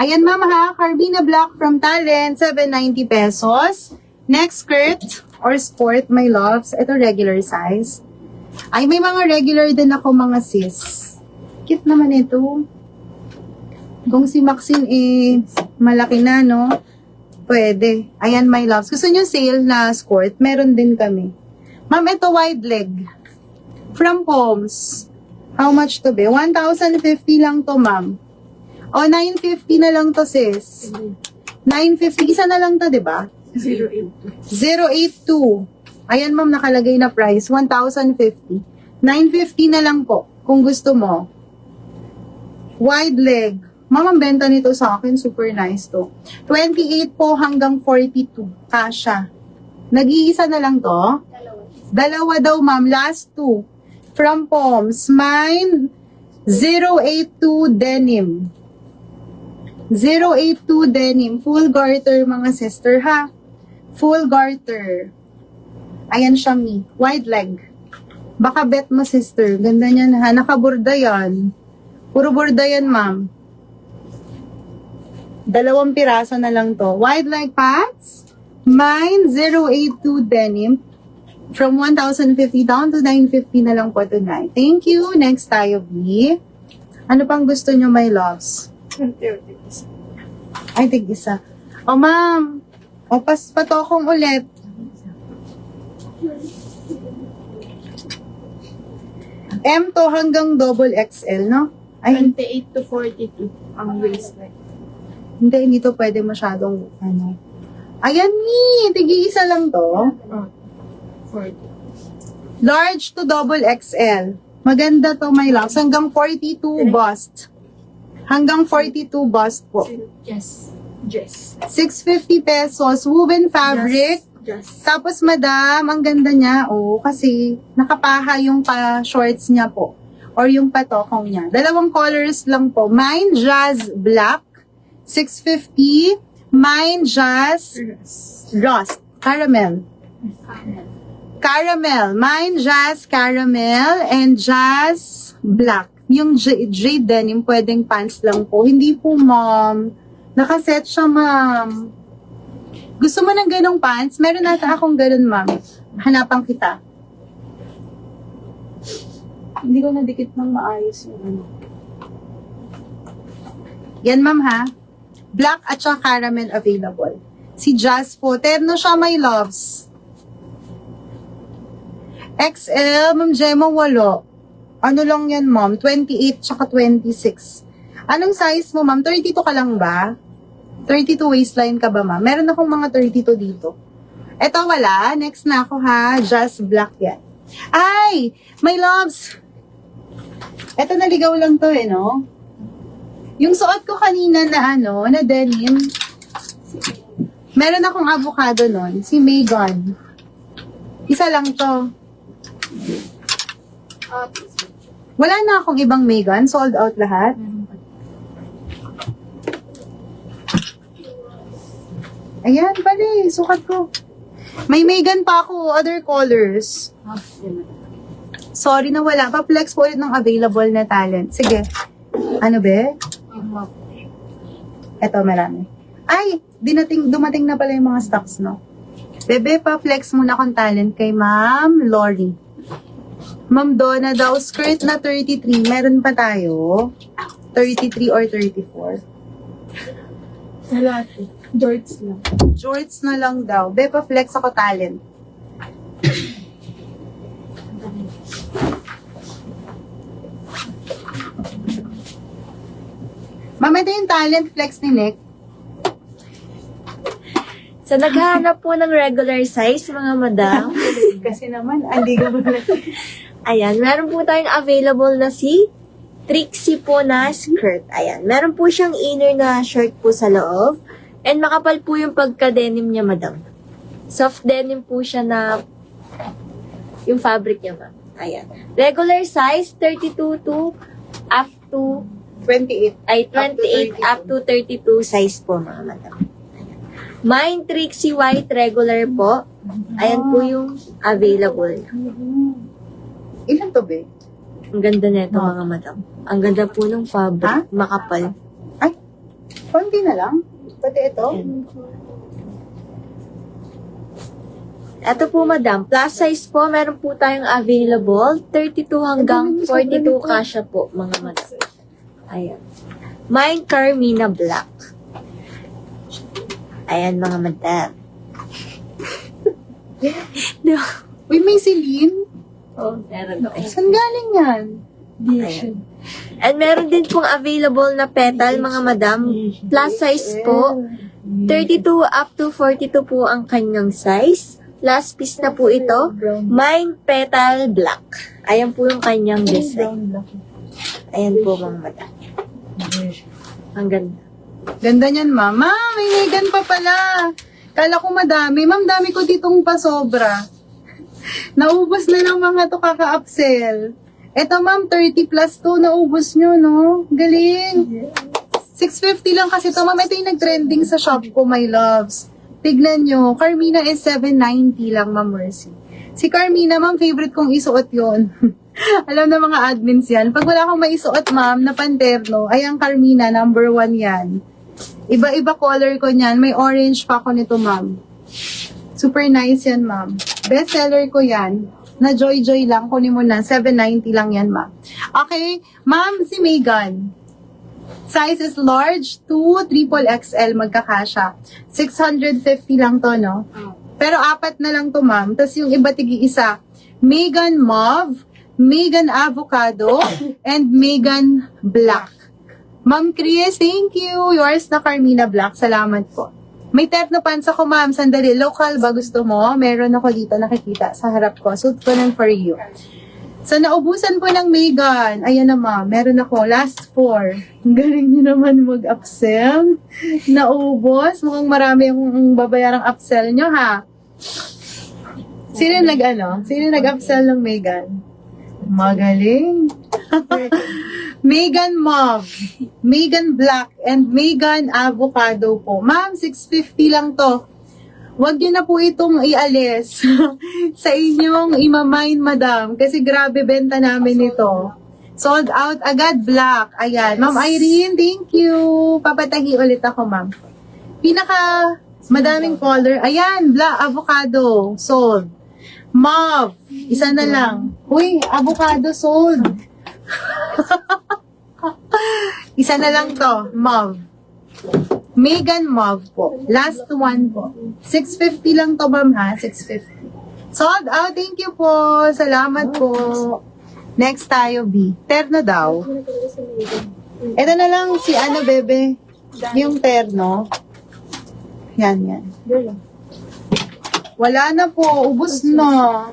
Ayan ma'am ha, Carmina Black from Talent, 790 pesos. Next skirt or sport, my loves. Ito regular size. Ay, may mga regular din ako mga sis. Cute naman ito. Kung si Maxine malaki na, no? Pwede. Ayan my loves. Gusto nyo sale na skirt? Meron din kami. Ma'am, ito wide leg. From Homes. How much to be? 1,050 lang to ma'am. O, 950 na lang to, sis. 950. Isa na lang to, di ba? 082. Ayan, ma'am, nakalagay na price. 1,050. 950 na lang po, kung gusto mo. Wide leg. Ma'am, ang benta nito sa akin, super nice to. 28 po hanggang 42. Kasha. Nag-iisa na lang to? Dalawa daw, ma'am. Last two. From Poms. Mine, 082 denim. 082 denim. Full garter, mga sister, ha? Full garter. Ayan siya, mi. Wide leg. Baka bet mo, sister. Ganda niyan, ha? Nakaburda yan. Puro burda yan, ma'am. 2 piraso na lang to. Wide leg pants. Mine, 082 denim. From 1,050 down to 950 na lang po tonight. Thank you. Next tayo, B. Ano pang gusto nyo, my loves? Ay, tig-isa. O, ma'am. O, patokong ulit. M to hanggang double XL, no? Ay, 28 to 42 ang waistline. hindi to pwede masyadong, ano. Ayan, ni. Tig-isa lang to. 40. Large to double XL. Maganda to, my loves. Hanggang 42 bust. Hanggang 42 bust po. Yes. 650 pesos. Woven fabric. Yes. Tapos, madam, ang ganda niya. Oh, kasi nakapaha yung pa-shorts niya po. Or yung patokong niya. 2 colors lang po. Mine Jazz Black. 650. Mine Jazz Rust. Caramel. Caramel. Mine Jazz Caramel and Jazz Black. Yung jade denim, pwedeng pants lang po. Hindi po, ma'am. Nakaset siya, ma'am. Gusto mo ng ganong pants? Meron nata akong ganon, ma'am. Hanapan kita. Hindi ko nadikit ng maayos yung ano. Yan, ma'am, ha? Black at saka caramel available. Si Jazz po. Terno siya, my loves. XL, ma'am Gemma, walo. Ano lang yan, ma'am? 28 tsaka 26. Anong size mo, ma'am? 32 ka lang ba? 32 waistline ka ba, ma'am? Meron akong mga 32 dito. Eto, wala. Next na ako, ha? Just black yan. Ay! My loves! Eto, naligaw lang to, no? Yung suot ko kanina na, na denim. Meron akong avocado nun. Si Megan. Isa lang to. Wala na akong ibang Megan. Sold out lahat. Ayan, pali. Sukat ko. May Megan pa ako. Other colors. Sorry na wala. Pa-flex po ulit ng available na talent. Sige. Ano be? Eto, marami. Ay, dumating na pala yung mga stocks, no? Bebe, pa-flex muna akong talent kay Ma'am Lori. Ma'am Donna daw, skirt na 33. Meron pa tayo? 33 or 34? Lahat. Jorts lang. Jorts na lang daw. Be, pa-flex ako talent. Ma'am, ito yung talent flex ni Nick. So, naghahanap po ng regular size, mga madam. Kasi naman, hindi ka ba Ayan, meron po tayong available na si Trixie po na skirt. Ayan, meron po siyang inner na shirt po sa loob. And makapal po yung pagka-denim niya, madam. Soft denim po siya na yung fabric niya, ma'am. Ayan. Regular size, 32 to up to 28. Ay, 28 up to 32 size po, mga madam. Mine Trixie White regular po. Ayan po yung available. Ilan to, be? Ang ganda nito, mga madam. Ang ganda po ng fabric. Makapal. Ay, konti na lang. Pati ito. Ito po, madam. Plus size po, meron po tayong available. 32 hanggang 42 kasya po, mga madam. Ayan. Mine Carmina Black. Ayan, mga madam. Uy, may silin. Oh, meron po. Saan galing yan? Ayan. And meron din pong available na petal, mga madam. Plus size po. 32 up to 42 po ang kanyang size. Last piece na po ito. Mine Petal Black. Ayan po yung kanyang design. Ayan po, mga madam. Ang ganda. Ganda niyan, ma'am. Ma'am, may Megan pa pala. Kala ko madami. Ma'am, dami ko ditong pasobra. Naubos na lang mga to kaka-upsell. Eto, ma'am, 30 plus to. Naubos nyo, no? Galing. 650 lang kasi to, ma'am. Ito yung nag-trending sa shop ko, my loves. Tignan nyo. Carmina is 790 lang, ma'am Mercy. Si Carmina, ma'am, favorite kong isuot yon. Alam na mga admins yan. Pag wala akong maisuot, ma'am, na panterno, ay ang Carmina, number 1 yan. Iba-iba color ko niyan. May orange pa ako nito, ma'am. Super nice yan, ma'am. Best seller ko yan. Na joy-joy lang. Kunin mo na. 790 lang yan, ma'am. Okay. Ma'am, si Megan. Size is large to triple XL magkakasya. 650 lang to, no? Pero 4 na lang to, ma'am. Tapos yung iba tigi-isa. Megan Mauve, Megan Avocado, and Megan Black. Ma'am Chris, thank you. Yours na Carmina Black. Salamat po. May terno pants ako, ma'am. Sandali. Local ba gusto mo? Meron ako dito nakikita sa harap ko. Suit ko nun for you. So, naubusan po ng Megan. Ayan na, ma'am. Meron ako. Last 4. Ang galing nyo naman mag-upsell. Naubos. Mukhang marami yung babayarang upsell nyo, ha? Sino nag-upsell ng Megan? Magaling. Megan Mauve, Megan Black, and Megan Avocado po. Ma'am, 650 lang to. Huwag niyo na po itong ialis sa inyong imamine, madam. Kasi grabe benta namin ito. Sold out agad, black. Ayan. Ma'am Irene, thank you. Papatahi ulit ako, ma'am. Pinaka madaming color. Ayan, black, avocado. Sold. Mauve. Isa na lang. Uy, avocado sold. Isa na lang to. Mauve. Megan Mauve po. Last one po. 650 lang to, ma'am, ha? 650. Sold out. Thank you po. Salamat po. Next tayo, B. Terno daw. Ito na lang si ano, bebe. Yung terno. Yan. Wala na po. Ubus na.